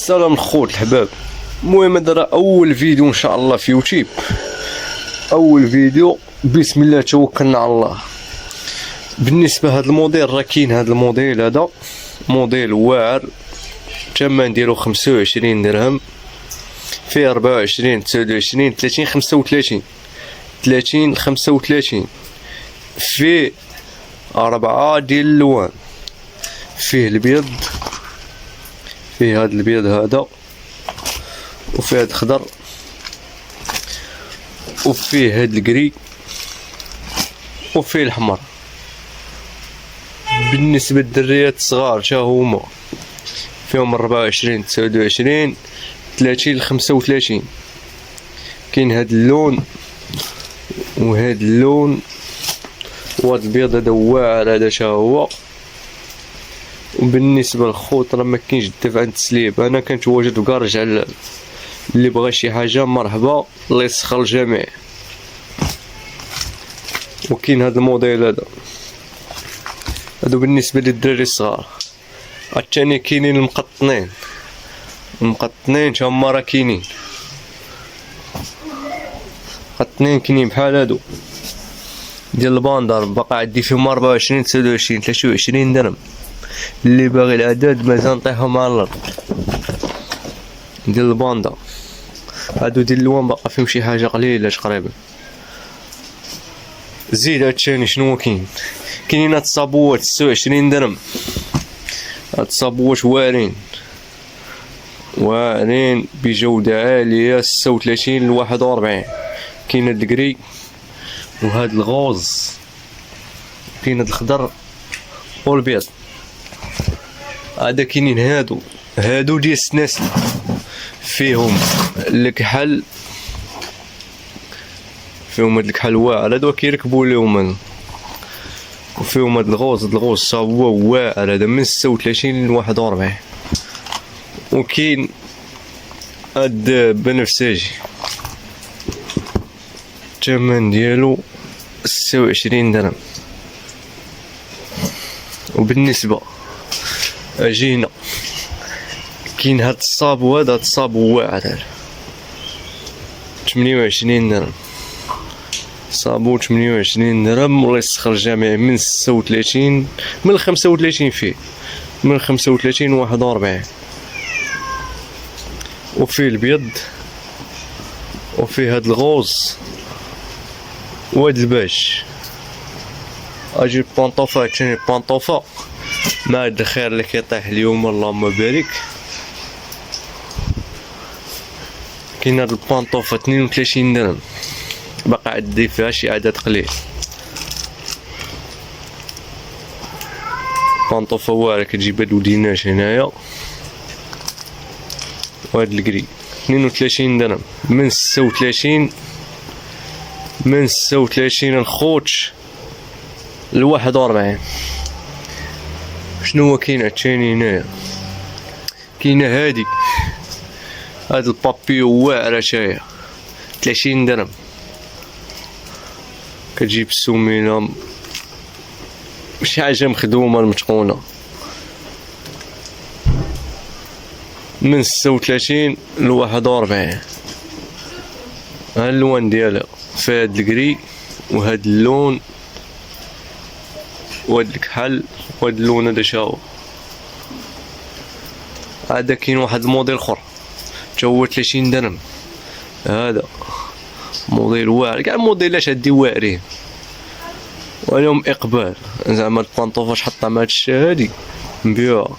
السلام الخوت الحباب. المهم هذا راه اول فيديو ان شاء الله في يوتيوب، اول فيديو بسم الله توكلنا على الله. بالنسبه لهذا الموديل راه كاين هذا الموديل، هذا موديل واعر، الثمن ديالو 25 درهم، فيه 24 29 30 35 30 35. فيه 4 ديال اللوان، فيه البيض، فيه هذا البيض هذا، وفيه هذا الخضر، وفيه هذا الكري، وفيه الحمر. بالنسبه للدريات الصغار تا هما فيهم 24 29 30 35. كاين هذا اللون وهذا اللون وهذا البيض هذا واعر هذا تا هو. وبالنسبه للخوت راه ما كاينش الدفع عند التسليب، انا كنتواجد في كارج على اللي بغى شي حاجه مرحبا، الله يسخر الجميع. وكاين هذا الموديل هذا بالنسبه للدراري الصغار. الثاني كاينين المقطنين تا هما راه كاينين، مقطنين كاينين بحال هادو ديال الباندر، باقا عندي فيهم 24 29 23 درهم. اللي باغي العدد مازال نطيحهم على الارض ديال الباندا. هادو ديال اللوان باقا فيهم شي حاجه قليله تقريبا. زيد هاد الثاني شنو كاينين هاد الصابوات 26 درهم. هاد الصابوات واعرين بجوده عاليه 36 ل 41. كاين هاد الكري وهاد الغوز، كاين هاد الخضر والبيض. هذا كاينين هادو ديال السناسل، فيهم الكحل، فيهم هاد الكحل واعر هادو كيركبوا ليهم، وفيهم هاد الغوز تا هو واعر هذا من 36 ل 41. وكاين هاد بنفسجي الثمن ديالو 26 درهم. وبالنسبه اجينا كاين هاد الصابو هذا الصابو واعر 28 درهم. صابو 28 درهم، الله يسخر الجميع. من 36 من 35 فيه من 35 و 41. وفيه البيض، وفيه هاد الغوز وهاد الباج. اجي البانطوفه عاوتاني البانطوفه مع هاد الخير اللي كيطيح اليوم اللهم بارك. كاين هاد البانطوفه 32 درهم، باقا عندي فيها شي عدد قليل. بانطوفه واعره كتجيب هاد وديناش هنايا. وهاد الكري 32 درهم من 36 الخوت ل 41. شنو هو كاين عاوتاني هنايا؟ كاينه هاد البابيو واعره تاهي 30 درهم، كتجيب السمينه شي حاجه مخدومه متقونه. من 36 ل 41. ها اللون ديالها فيها هاد الكري وهاد اللون وهاد الكحل وهاد اللون هذا شاو. هذا كاين واحد الموديل اخر تا هو 30 درهم. هذا موديل واعر، كاع الموديلات هادي واعرين ولهم اقبال. زعما البانطوفه تحطها مع هاد الشا هادي نبيعوها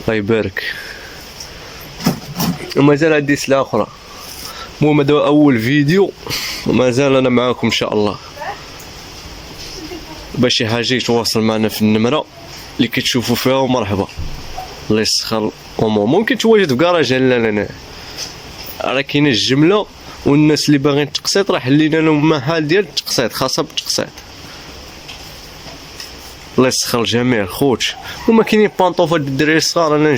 الله يبارك. ومازال عندي سلعه اخرى. المهم هذا اول فيديو، ومازال انا معاكم ان شاء الله. باش شي حاجه يتواصل معنا في النمره اللي كتشوفوا فيها ومرحبا، الله يسخر. ممكن تواجد في كراج هنا، راه كاينه الجمله. والناس اللي باغيين التقسيط راه حلينا لهم محل ديال التقسيط، خاصه بالتقسيط. الله يسخر الجميع الخوت. وما كاينين بانطوفات بالدراري الصغار، انا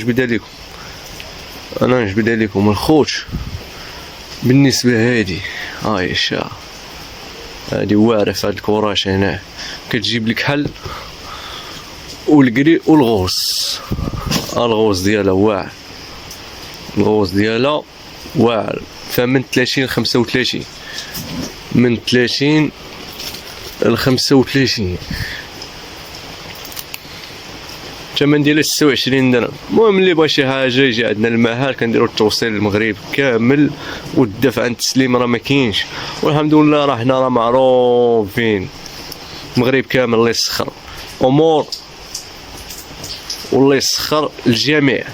نجبدها لكم الخوت. بالنسبه هادي هاي الشا هادي واعره في هاد الكراش هنا، كتجيب لك حل والكري والغوص. الغوص ديالها واعر الغوص ديالها واعر، فمن 30 ل 35، من 30 ل 35. الثمن ديالها 26 درهم. المهم اللي بغى شي حاجه يجي عندنا المحل، كنديروا التوصيل للمغرب كامل، والدفع عن التسليم راه ما كاينش، والحمد لله راه حنا راه معروفين المغرب كامل. الله يسخر امور والله يسخر الجميع.